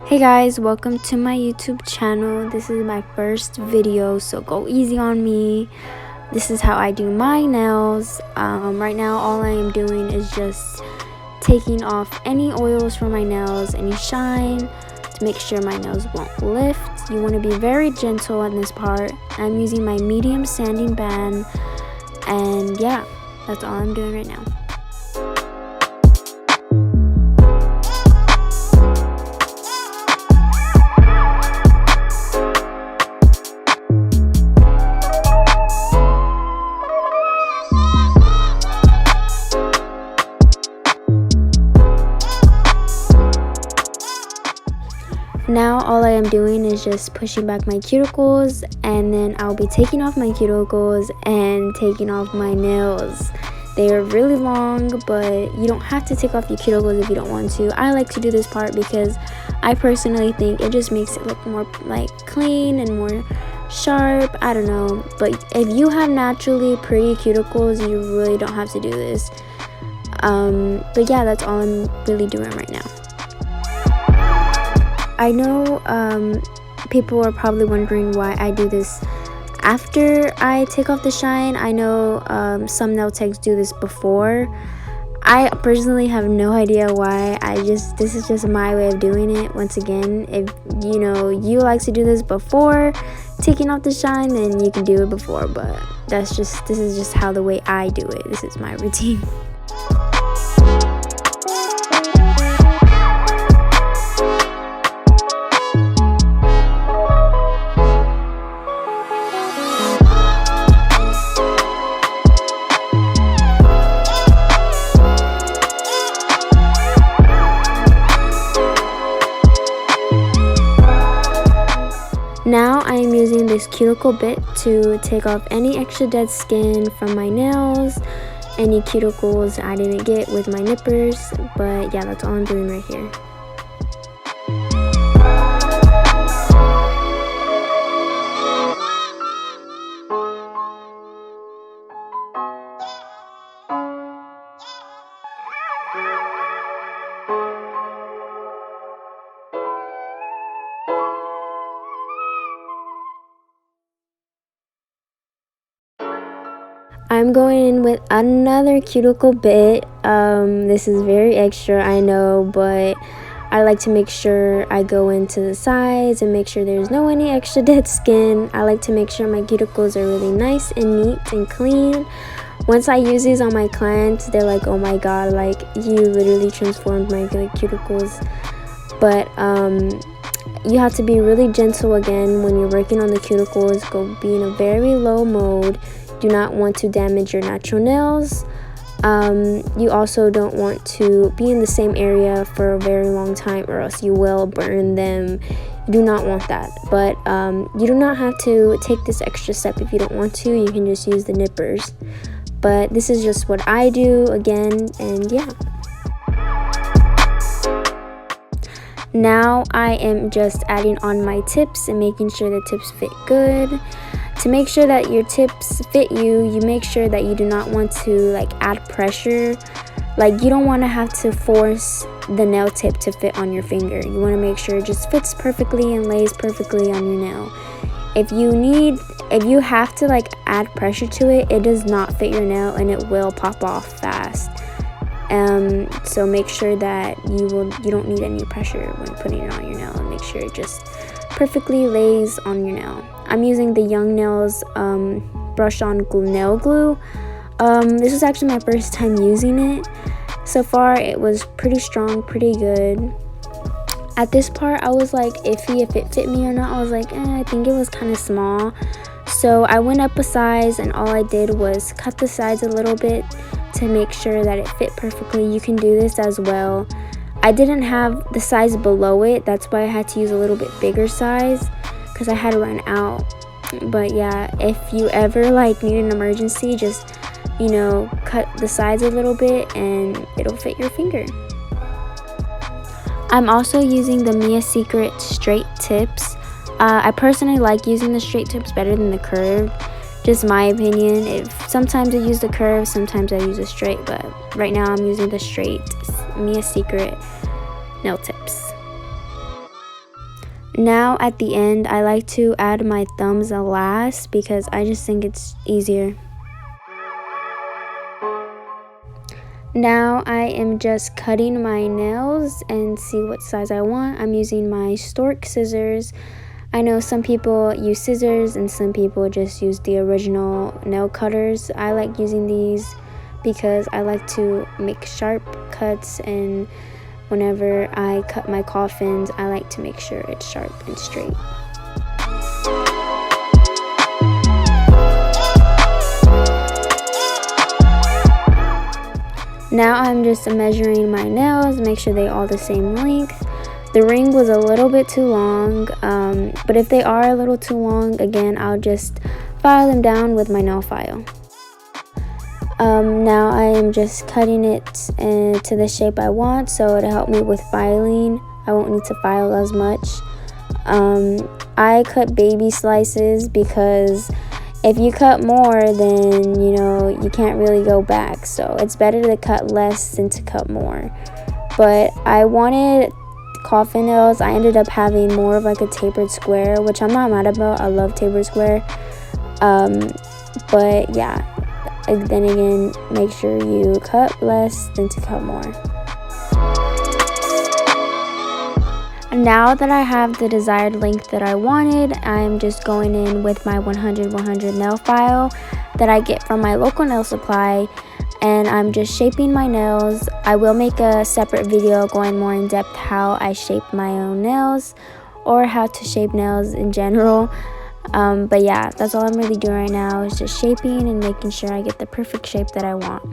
Hey guys, welcome to my YouTube channel. This is my first video, so go easy on me. This is how I do my nails. Right now all I am doing is just taking off any oils from my nails, any shine, to make sure my nails won't lift. You want to be very gentle in this part. I'm using my medium sanding band, and yeah, that's all I'm doing right now. Now all I am doing is just pushing back my cuticles, and then I'll be taking off my cuticles and taking off my nails. They are really long, but you don't have to take off your cuticles if you don't want to. I like to do this part because I personally think it just makes it look more like clean and more sharp. I don't know, but if you have naturally pretty cuticles, you really don't have to do this. But yeah, that's all I'm really doing right now. I know people are probably wondering why I do this after I take off the shine. I know some nail techs do this before. I personally have no idea why. This is just my way of doing it. Once again, if you like to do this before taking off the shine, then you can do it before, but this is just how the way I do it. This is my routine. Now I am using this cuticle bit to take off any extra dead skin from my nails, any cuticles I didn't get with my nippers, but yeah, that's all I'm doing right here. I'm going in with another cuticle bit. This is very extra, I know, but I like to make sure I go into the sides and make sure there's no any extra dead skin. I like to make sure my cuticles are really nice and neat and clean. Once I use these on my clients, they're like, oh my god, like you literally transformed my cuticles. But you have to be really gentle again when you're working on the cuticles. Go be in a very low mode. Do not want to damage your natural nails. You also don't want to be in the same area for a very long time, or else you will burn them. You do not want that. But you do not have to take this extra step if you don't want to. You can just use the nippers. But this is just what I do again, and yeah. Now I am just adding on my tips and making sure the tips fit good. To make sure that your tips fit you make sure that you do not want to add pressure. You don't want to have to force the nail tip to fit on your finger. You want to make sure it just fits perfectly and lays perfectly on your nail. If you have to add pressure to it, it does not fit your nail and it will pop off fast. So make sure that you don't need any pressure when putting it on your nail, and make sure it just perfectly lays on your nail. I'm using the Young Nails brush on nail glue. This was actually my first time using it. So far it was pretty strong, pretty good. At this part I was iffy if it fit me or not. I was I think it was kind of small. So I went up a size, and all I did was cut the sides a little bit to make sure that it fit perfectly. You can do this as well. I didn't have the size below it, that's why I had to use a little bit bigger size because I had to run out. But yeah, if you ever need an emergency, just cut the sides a little bit and it'll fit your finger. I'm also using the Mia Secret straight tips. I personally like using the straight tips better than the curved. Just my opinion. Sometimes I use the curve, sometimes I use a straight, but right now I'm using the straight Mia Secret nail tips. Now at the end, I like to add my thumbs last because I just think it's easier. Now I am just cutting my nails and see what size I want. I'm using my stork scissors. I know some people use scissors and some people just use the original nail cutters. I like using these because I like to make sharp cuts, and whenever I cut my coffins, I like to make sure it's sharp and straight. Now I'm just measuring my nails, make sure they all the same length. The ring was a little bit too long, but if they are a little too long, again, I'll just file them down with my nail file. Now I am just cutting it to the shape I want, so it'll help me with filing. I won't need to file as much. I cut baby slices because if you cut more, then you can't really go back, so it's better to cut less than to cut more. But I wanted coffin nails. I ended up having more of like a tapered square, which I'm not mad about. I love tapered square. But yeah, then again, make sure you cut less than to cut more. Now that I have the desired length that I wanted, I'm just going in with my 100/100 nail file that I get from my local nail supply, and I'm just shaping my nails. I will make a separate video going more in depth how I shape my own nails or how to shape nails in general. But yeah, that's all I'm really doing right now, is just shaping and making sure I get the perfect shape that I want.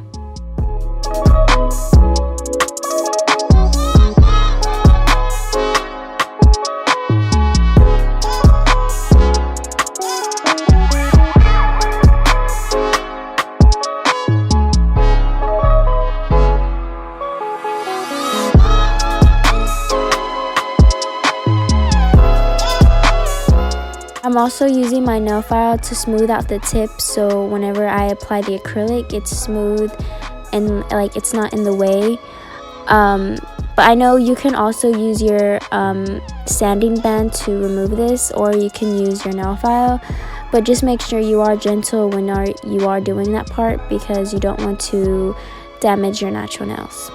I'm also using my nail file to smooth out the tips, so whenever I apply the acrylic, it's smooth and like it's not in the way. But I know you can also use your sanding band to remove this, or you can use your nail file, but just make sure you are gentle when you are doing that part, because you don't want to damage your natural nails.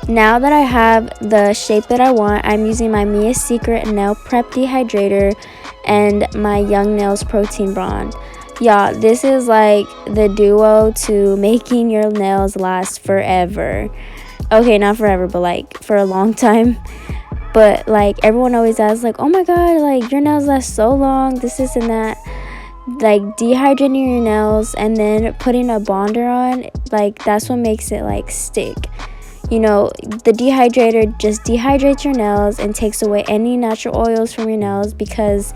Now that I have the shape that I want, I'm using my Mia Secret Nail Prep Dehydrator and my Young Nails Protein Bond. Y'all, this is like the duo to making your nails last forever. Okay, not forever, but like for a long time. But like everyone always asks, like, oh my god, like your nails last so long, this and that. Like dehydrating your nails and then putting a bonder on, like that's what makes it like stick. The dehydrator just dehydrates your nails and takes away any natural oils from your nails, because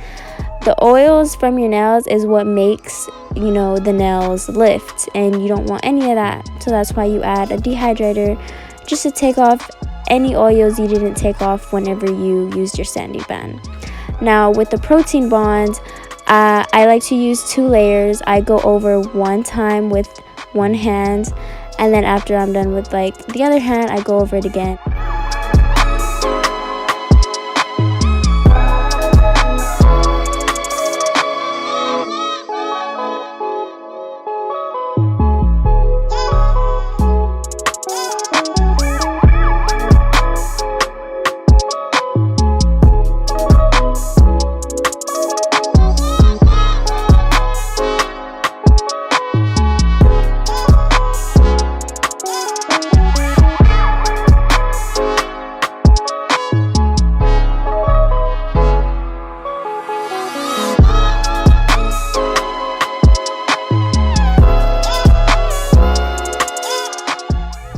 the oils from your nails is what makes the nails lift, and you don't want any of that. So that's why you add a dehydrator, just to take off any oils you didn't take off whenever you used your sanding band. Now with the protein bond, I like to use 2 layers. I go over one time with one hand, and then after I'm done with like the other hand, I go over it again.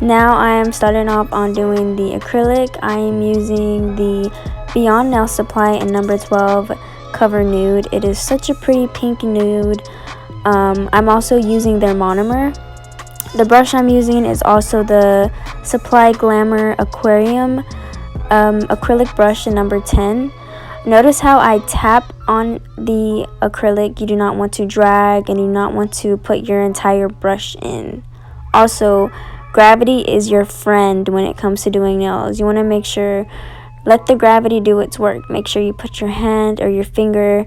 Now I am starting off on doing the acrylic. I am using the Beyond Nail Supply in number 12 Cover Nude. It is such a pretty pink nude. I'm also using their monomer. The brush I'm using is also the Supply Glamour Aquarium acrylic brush in number 10. Notice how I tap on the acrylic. You do not want to drag and you do not want to put your entire brush in. Also, gravity is your friend when it comes to doing nails. You want to make sure, let the gravity do its work. Make sure you put your hand or your finger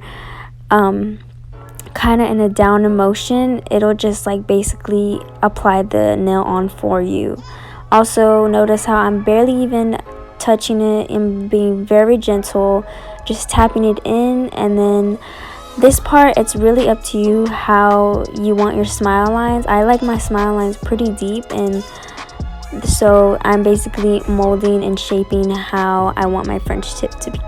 kind of in a downward motion. It'll just like basically apply the nail on for you. Also, notice how I'm barely even touching it and being very gentle, just tapping it in. And then this part, it's really up to you how you want your smile lines. I like my smile lines pretty deep, and so I'm basically molding and shaping how I want my French tip to be.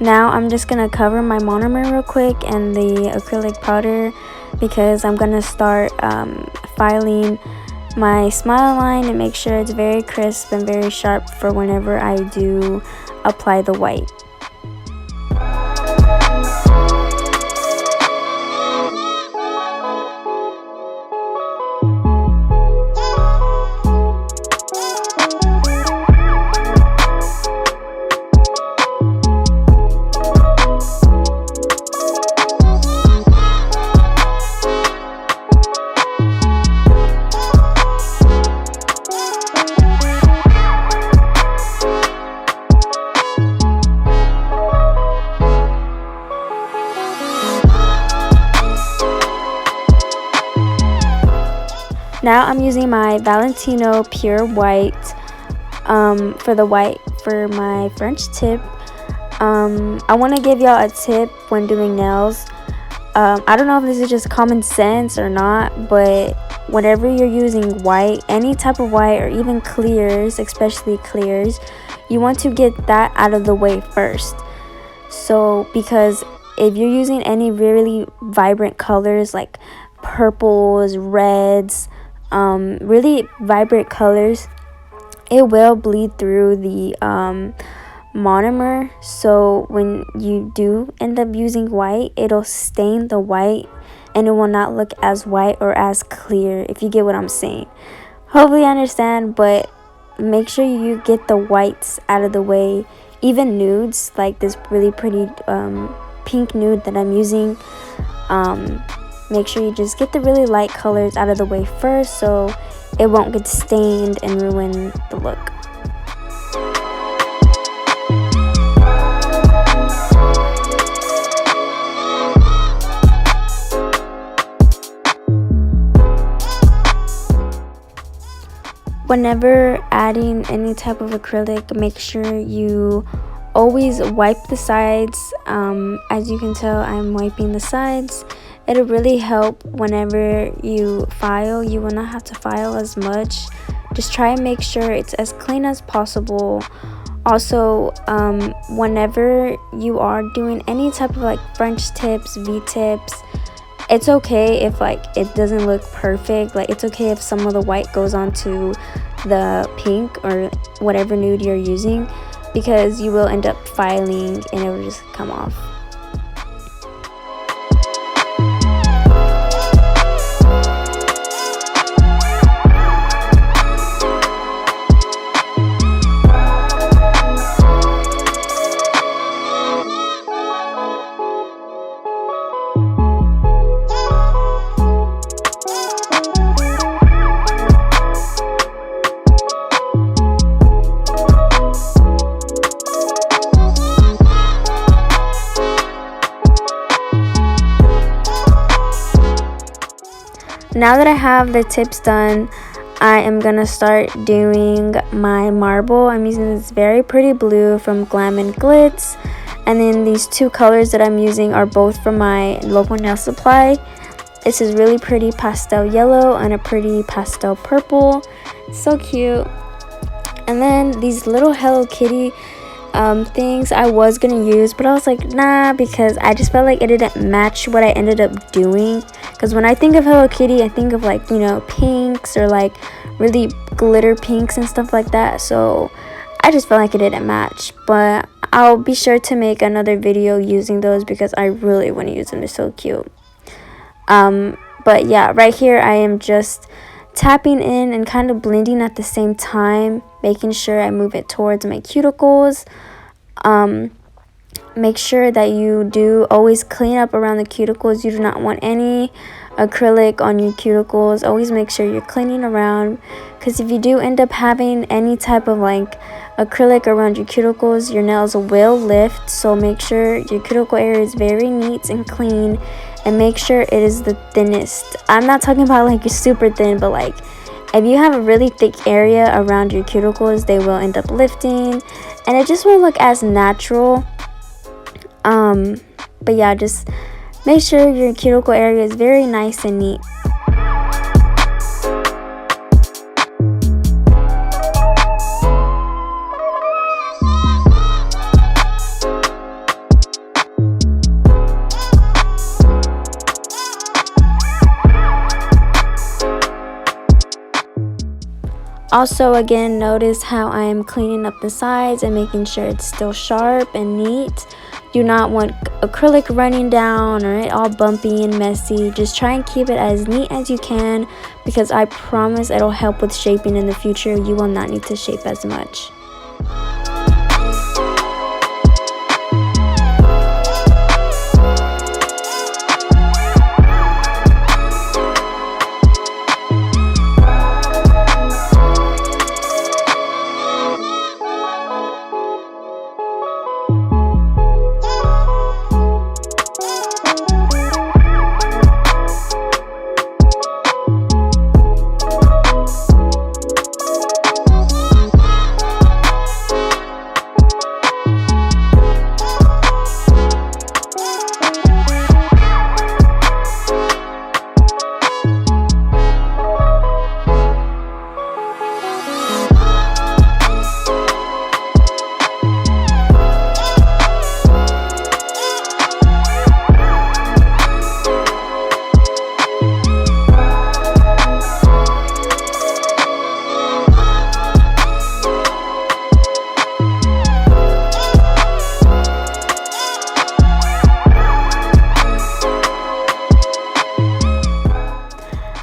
Now I'm just gonna cover my monomer real quick and the acrylic powder, because I'm gonna start filing my smile line and make sure it's very crisp and very sharp for whenever I do apply the white. Now I'm using my Valentino Pure White for my French tip. I want to give y'all a tip when doing nails. I don't know if this is just common sense or not, but whenever you're using white, any type of white or even clears, especially clears, you want to get that out of the way first. So because if you're using any really vibrant colors like purples, reds, really vibrant colors, it will bleed through the monomer. So when you do end up using white, it'll stain the white and it will not look as white or as clear, if you get what I'm saying. Hopefully you understand, but make sure you get the whites out of the way. Even nudes, like this really pretty pink nude that I'm using, make sure you just get the really light colors out of the way first so it won't get stained and ruin the look. Whenever adding any type of acrylic, make sure you always wipe the sides. As you can tell, I'm wiping the sides. It'll really help whenever you file. You will not have to file as much. Just try and make sure it's as clean as possible. Also, whenever you are doing any type of like French tips, V-tips, it's okay if like it doesn't look perfect. Like it's okay if some of the white goes onto the pink or whatever nude you're using, because you will end up filing and it will just come off. Now that I have the tips done, I am gonna start doing my marble. I'm using this very pretty blue from Glam and Glitz, and then these two colors that I'm using are both from my local nail supply. This is really pretty pastel yellow and a pretty pastel purple. So cute. And then these little Hello Kitty things I was gonna use, but I was like, nah, because I just felt like it didn't match what I ended up doing. Because when I think of Hello Kitty, I think of like, you know, pinks or like really glitter pinks and stuff like that. So I just felt like it didn't match, but I'll be sure to make another video using those because I really want to use them. They're so cute. But yeah, right here I am just tapping in and kind of blending at the same time, making sure I move it towards my cuticles. Make sure that you do always clean up around the cuticles. You do not want any acrylic on your cuticles. Always make sure you're cleaning around, because if you do end up having any type of like acrylic around your cuticles, your nails will lift. So make sure your cuticle area is very neat and clean, and make sure it is the thinnest. I'm not talking about like you're super thin, but like if you have a really thick area around your cuticles, they will end up lifting and it just won't look as natural. But yeah, just make sure your cuticle area is very nice and neat. Also, again, notice how I am cleaning up the sides and making sure it's still sharp and neat. Do not want acrylic running down or it all bumpy and messy. Just try and keep it as neat as you can, because I promise it'll help with shaping in the future. You will not need to shape as much.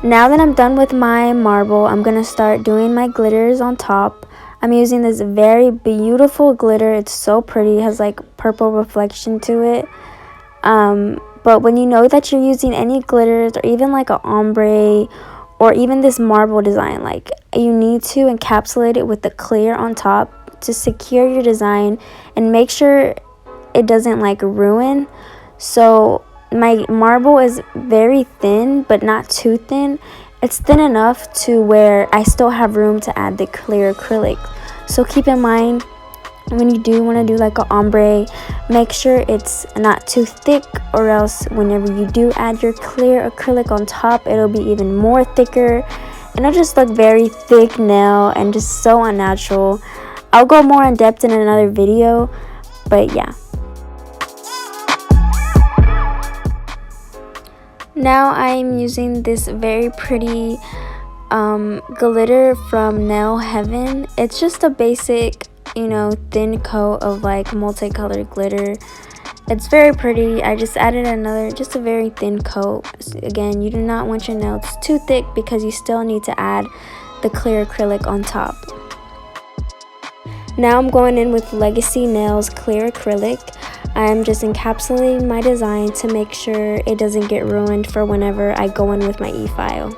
Now that I'm done with my marble, I'm going to start doing my glitters on top. I'm using this very beautiful glitter. It's so pretty. It has like purple reflection to it. But when you know that you're using any glitters or even like an ombre or even this marble design, like you need to encapsulate it with the clear on top to secure your design and make sure it doesn't like ruin. So my marble is very thin, but not too thin. It's thin enough to where I still have room to add the clear acrylic. So keep in mind, when you do want to do like an ombre, make sure it's not too thick, or else whenever you do add your clear acrylic on top, it'll be even more thicker and it'll just look very thick nail and just so unnatural. I'll go more in depth in another video, but yeah. Now I'm using this very pretty glitter from Nail Heaven. It's just a basic, you know, thin coat of like multicolored glitter. It's very pretty. I just added just a very thin coat. Again, you do not want your nails too thick because you still need to add the clear acrylic on top. Now I'm going in with Legacy Nails clear acrylic. I'm just encapsulating my design to make sure it doesn't get ruined for whenever I go in with my e-file.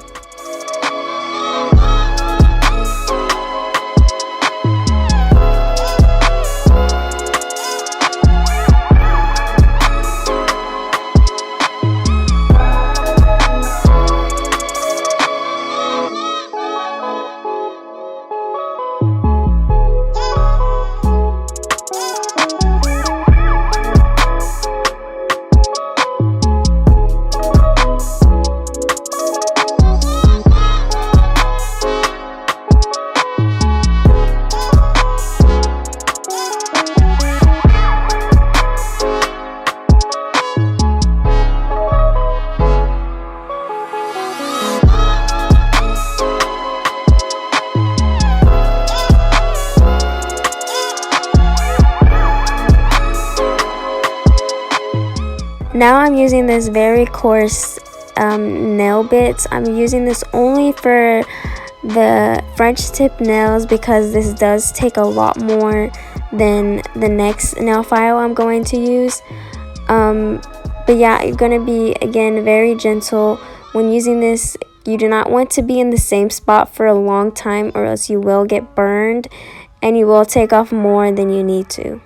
Now I'm using this very coarse nail bits. I'm using this only for the French tip nails because this does take a lot more than the next nail file I'm going to use. But yeah, you're going to be, again, very gentle when using this. You do not want to be in the same spot for a long time, or else you will get burned and you will take off more than you need to.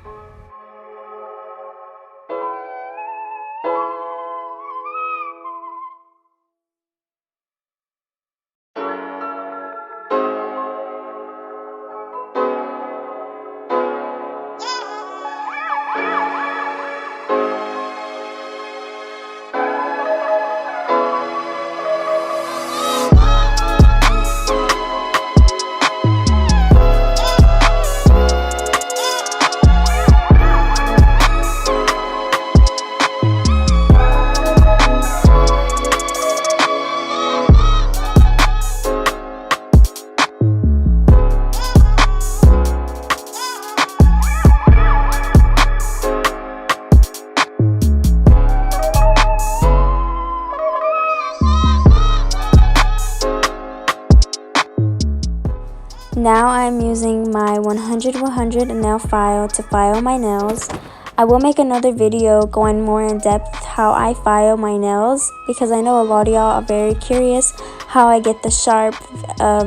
Now I'm using my 100 nail file to file my nails. I will make another video going more in depth how I file my nails, because I know a lot of y'all are very curious how I get the sharp,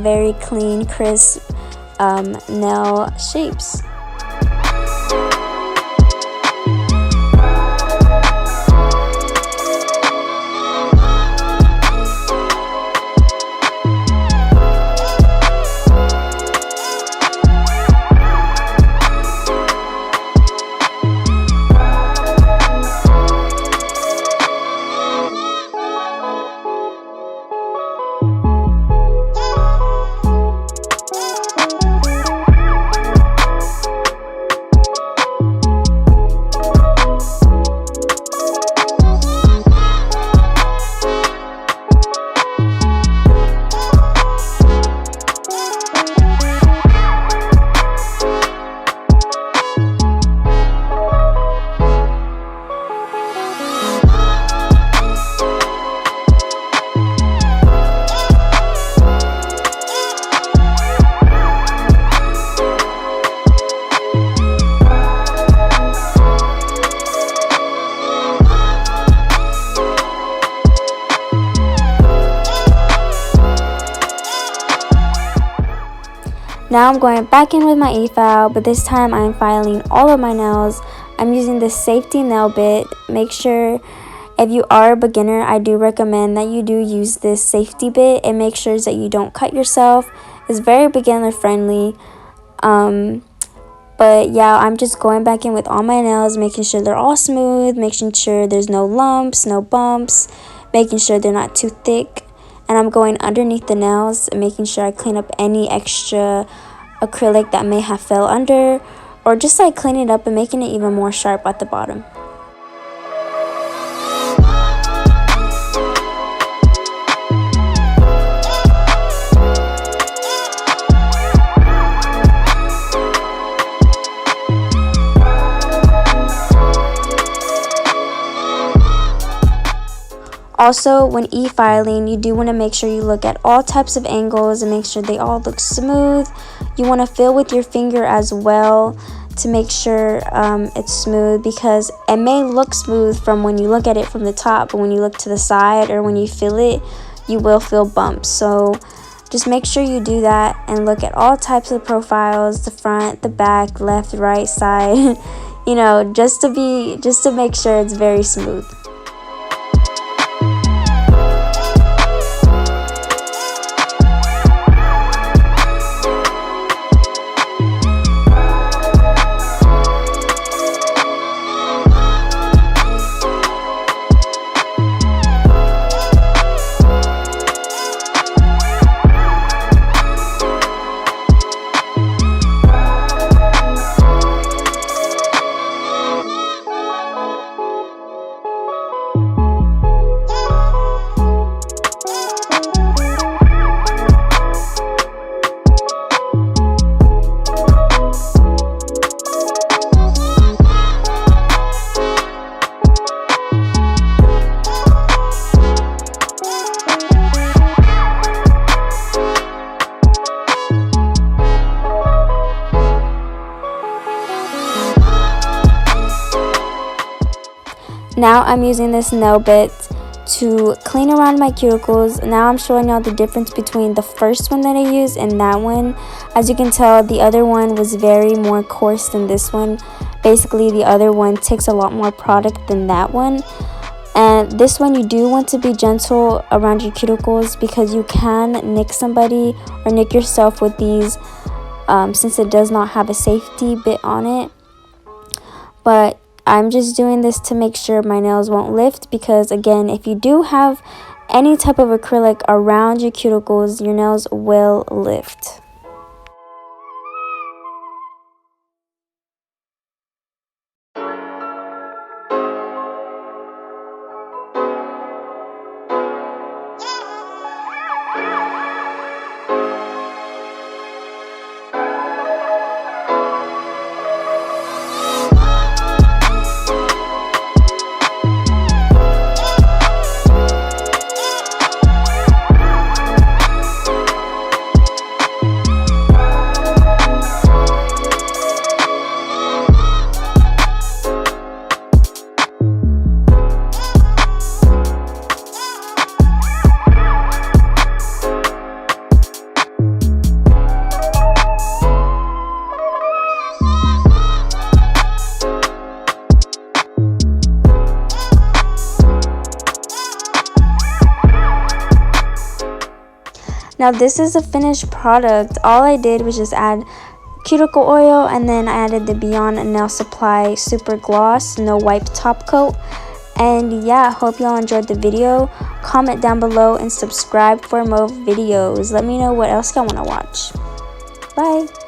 very clean, crisp nail shapes. Now I'm going back in with my e-file, but this time I'm filing all of my nails. I'm using this safety nail bit. Make sure, if you are a beginner, I do recommend that you do use this safety bit. It makes sure that you don't cut yourself. It's very beginner friendly. But yeah, I'm just going back in with all my nails, making sure they're all smooth, making sure there's no lumps, no bumps, making sure they're not too thick. And I'm going underneath the nails and making sure I clean up any extra acrylic that may have fell under, or just like cleaning it up and making it even more sharp at the bottom. Also, when e-filing, you do want to make sure you look at all types of angles and make sure they all look smooth. You want to feel with your finger as well to make sure it's smooth, because it may look smooth from when you look at it from the top, but when you look to the side or when you feel it, you will feel bumps. So just make sure you do that and look at all types of profiles, the front, the back, left, right, side, you know, just to make sure it's very smooth. Now I'm using this nail bit to clean around my cuticles. Now I'm showing y'all the difference between the first one that I used and that one. As you can tell, the other one was very more coarse than this one. Basically, the other one takes a lot more product than that one. And this one, you do want to be gentle around your cuticles because you can nick somebody or nick yourself with these since it does not have a safety bit on it. But I'm just doing this to make sure my nails won't lift, because again, if you do have any type of acrylic around your cuticles, your nails will lift. Now this is a finished product. All I did was just add cuticle oil, and then I added the Beyond Nail Supply Super Gloss No Wipe Top Coat. And yeah, hope y'all enjoyed the video. Comment down below and subscribe for more videos. Let me know what else y'all want to watch. Bye.